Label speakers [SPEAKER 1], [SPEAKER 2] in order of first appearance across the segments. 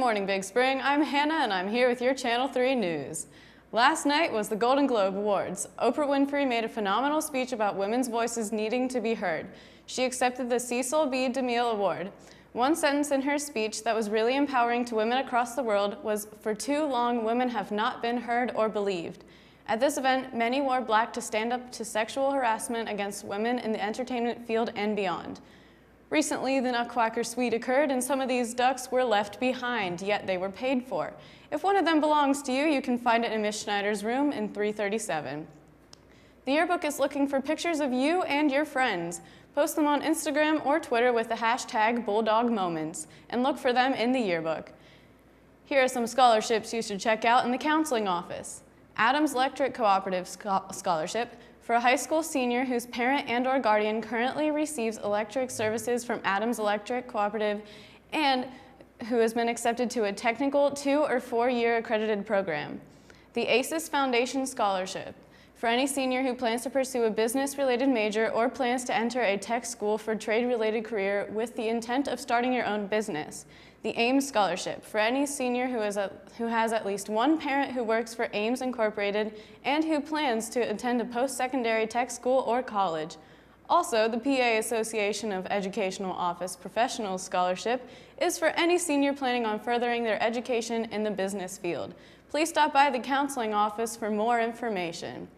[SPEAKER 1] morning, Big Spring. I'm Hannah, and I'm here with your Channel 3 news. Last night was the Golden Globe Awards. Oprah Winfrey made a phenomenal speech about women's voices needing to be heard. She accepted the Cecil B. DeMille Award. One sentence in her speech that was really empowering to women across the world was, "For too long, women have not been heard or believed." At this event, many wore black to stand up to sexual harassment against women in the entertainment field and beyond. Recently, the Nutcracker Suite occurred, and some of these ducks were left behind, yet they were paid for. If one of them belongs to you, you can find it in Miss Schneider's room in 337. The yearbook is looking for pictures of you and your friends. Post them on Instagram or Twitter with the hashtag #BulldogMoments, and look for them in the yearbook. Here are some scholarships you should check out in the counseling office. Adams Electric Cooperative Scholarship for a high school senior whose parent and/or guardian currently receives electric services from Adams Electric Cooperative and who has been accepted to a technical 2- or 4-year accredited program. The ACES Foundation Scholarship for any senior who plans to pursue a business-related major or plans to enter a tech school for trade-related career with the intent of starting your own business. The AIMS Scholarship for any senior who has at least one parent who works for AIMS Incorporated and who plans to attend a post-secondary tech school or college. Also, the PA Association of Educational Office Professionals Scholarship is for any senior planning on furthering their education in the business field. Please stop by the counseling office for more information.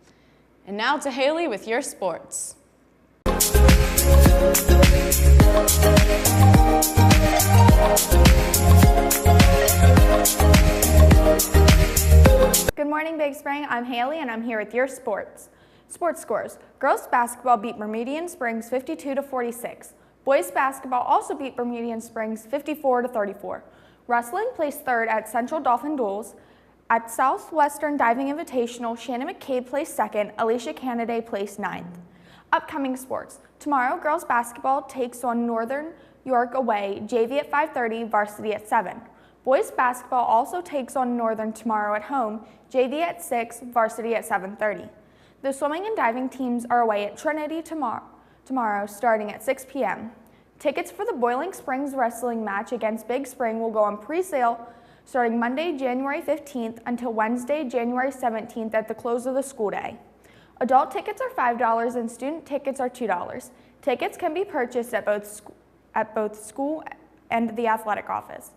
[SPEAKER 1] And now to Haley with your sports.
[SPEAKER 2] Good morning, Big Spring. I'm Haley, and I'm here with your sports. Sports scores. Girls basketball beat Bermudian Springs 52-46. Boys basketball also beat Bermudian Springs 54-34. Wrestling placed third at Central Dolphin Duels. At Southwestern Diving Invitational, Shannon McCabe placed second, Alicia Canaday placed ninth. Upcoming sports. Tomorrow, girls basketball takes on Northern York away, JV at 5:30, varsity at 7. Boys basketball also takes on Northern tomorrow at home, JV at 6, varsity at 7:30. The swimming and diving teams are away at Trinity tomorrow starting at 6 p.m. Tickets for the Boiling Springs wrestling match against Big Spring will go on pre-sale starting Monday, January 15th until Wednesday, January 17th at the close of the school day. Adult tickets are $5 and student tickets are $2. Tickets can be purchased at both school and the athletic office.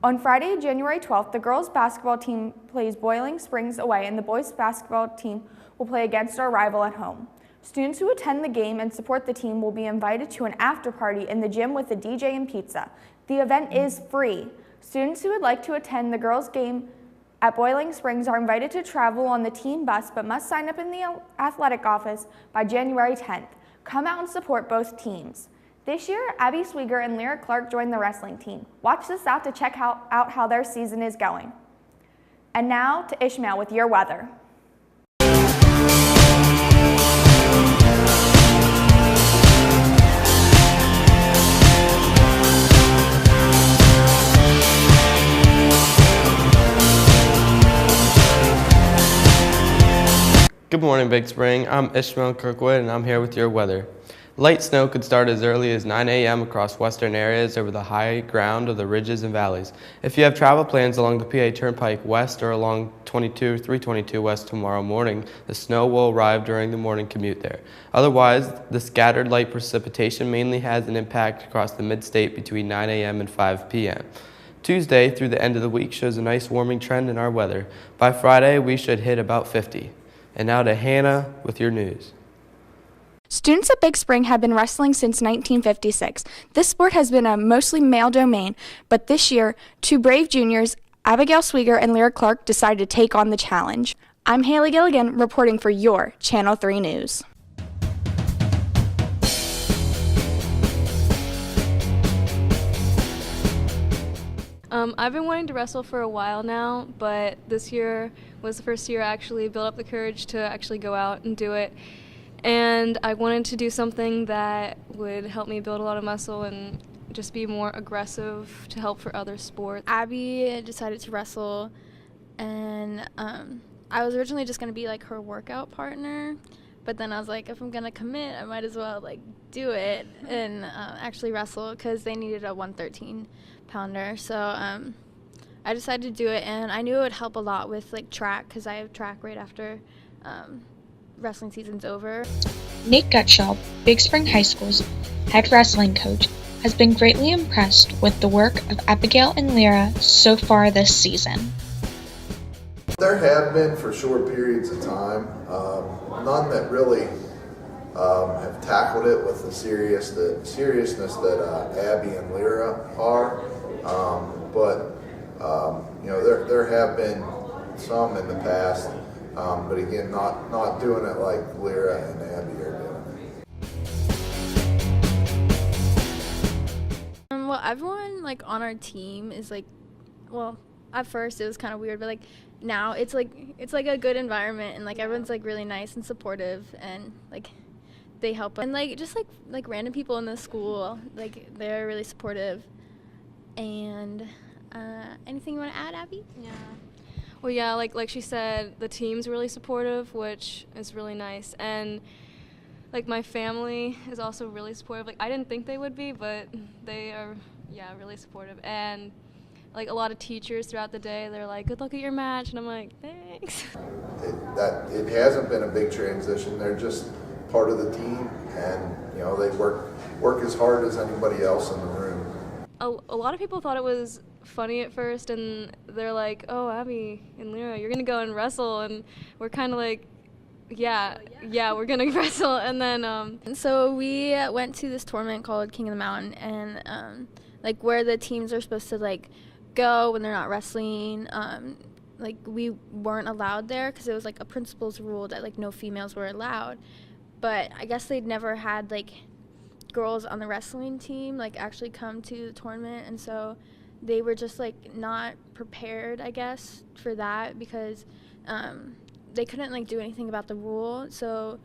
[SPEAKER 2] On Friday, January 12th, the girls basketball team plays Boiling Springs away and the boys basketball team will play against our rival at home. Students who attend the game and support the team will be invited to an after party in the gym with a DJ and pizza. The event is free. Students who would like to attend the girls' game at Boiling Springs are invited to travel on the team bus but must sign up in the athletic office by January 10th. Come out and support both teams. This year, Abby Sweeger and Lyra Clark joined the wrestling team. Watch this out to check out how their season is going. And now to Ishmael with your weather.
[SPEAKER 3] Good morning, Big Spring. I'm Ishmael Kirkwood, and I'm here with your weather. Light snow could start as early as 9 a.m. across western areas over the high ground of the ridges and valleys. If you have travel plans along the PA Turnpike West or along 322 West tomorrow morning, the snow will arrive during the morning commute there. Otherwise, the scattered light precipitation mainly has an impact across the mid-state between 9 a.m. and 5 p.m. Tuesday through the end of the week shows a nice warming trend in our weather. By Friday, we should hit about 50. And now to Hannah with your news.
[SPEAKER 2] Students at Big Spring have been wrestling since 1956. This sport has been a mostly male domain, but this year, two brave juniors, Abigail Sweeger and Lyra Clark, decided to take on the challenge. I'm Haley Gilligan, reporting for your Channel 3 News.
[SPEAKER 4] I've been wanting to wrestle for a while now, but this year was the first year I actually built up the courage to actually go out and do it. And I wanted to do something that would help me build a lot of muscle and just be more aggressive to help for other sports.
[SPEAKER 5] Abby decided to wrestle, and I was originally just going to be like her workout partner, but then I was like, if I'm going to commit, I might as well like do it and actually wrestle, because they needed a 113 pounder. So I decided to do it, and I knew it would help a lot with like track because I have track right after wrestling season's over.
[SPEAKER 6] Nate Gutschall, Big Spring High School's head wrestling coach, has been greatly impressed with the work of Abigail and Lyra so far this season.
[SPEAKER 7] There have been for short periods of time, none that really have tackled it with the seriousness that Abby and Lyra are, but there have been some in the past, but again, not doing it like Lyra and Abby are doing it.
[SPEAKER 5] Well, everyone like on our team is like, well, at first it was kind of weird, but like now it's like a good environment, and like everyone's like really nice and supportive, and like they help us. And like just like random people in the school, like they're really supportive. And anything you want to add, Abby?
[SPEAKER 4] Yeah. Well, yeah, like she said, the team's really supportive, which is really nice. And like my family is also really supportive. Like I didn't think they would be, but they are, yeah, really supportive. And like a lot of teachers throughout the day, they're like, "Good luck at your match," and I'm like, "Thanks."
[SPEAKER 7] It hasn't been a big transition. They're just part of the team, and they work as hard as anybody else in the room.
[SPEAKER 4] A lot of people thought it was funny at first, and they're like, "Oh, Abby and Lyra, you're gonna go and wrestle," and we're kind of like, yeah, we're gonna wrestle. And then
[SPEAKER 5] so we went to this tournament called King of the Mountain, and like where the teams are supposed to like go when they're not wrestling. Like we weren't allowed there because it was like a principal's rule that like no females were allowed. But I guess they'd never had like girls on the wrestling team like actually come to the tournament, and so they were just like not prepared, I guess, for that because they couldn't like do anything about the rule. So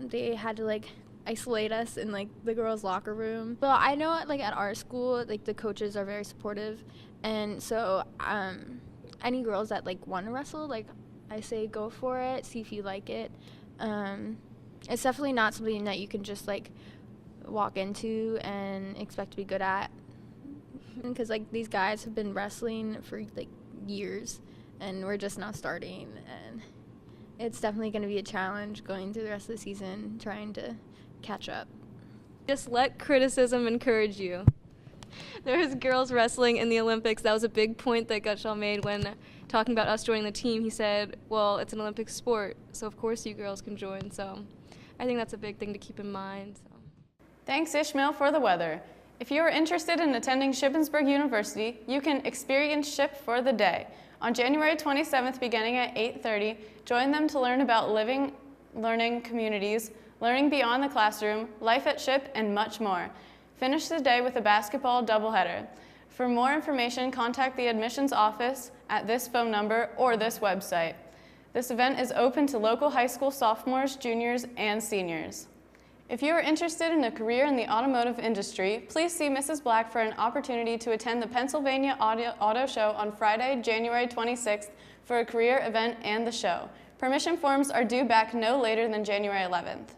[SPEAKER 5] they had to like isolate us in like the girls' locker room. But I know like at our school, like the coaches are very supportive, and so any girls that like want to wrestle, like I say go for it, see if you like it. It's definitely not something that you can just like walk into and expect to be good at, because like these guys have been wrestling for like years and we're just now starting, and it's definitely going to be a challenge going through the rest of the season trying to catch up.
[SPEAKER 4] just let criticism encourage you. There's girls wrestling in the Olympics. That was a big point that Gutschall made when talking about us joining the team. He said, well, it's an Olympic sport, so of course you girls can join. So I think that's a big thing to keep in mind. So.
[SPEAKER 1] Thanks, Ishmael, for the weather. If you are interested in attending Shippensburg University, you can experience SHIP for the day. On January 27th, beginning at 8:30, join them to learn about living, learning communities, learning beyond the classroom, life at SHIP, and much more. Finish the day with a basketball doubleheader. For more information, contact the admissions office at this phone number or this website. This event is open to local high school sophomores, juniors, and seniors. If you are interested in a career in the automotive industry, please see Mrs. Black for an opportunity to attend the Pennsylvania Auto Show on Friday, January 26th for a career event and the show. Permission forms are due back no later than January 11th.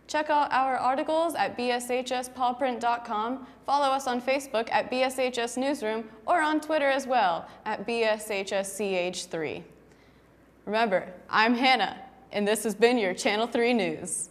[SPEAKER 1] Check out our articles at bshspawprint.com, follow us on Facebook at BSHS Newsroom, or on Twitter as well at BSHSCH3. Remember, I'm Hannah, and this has been your Channel 3 News.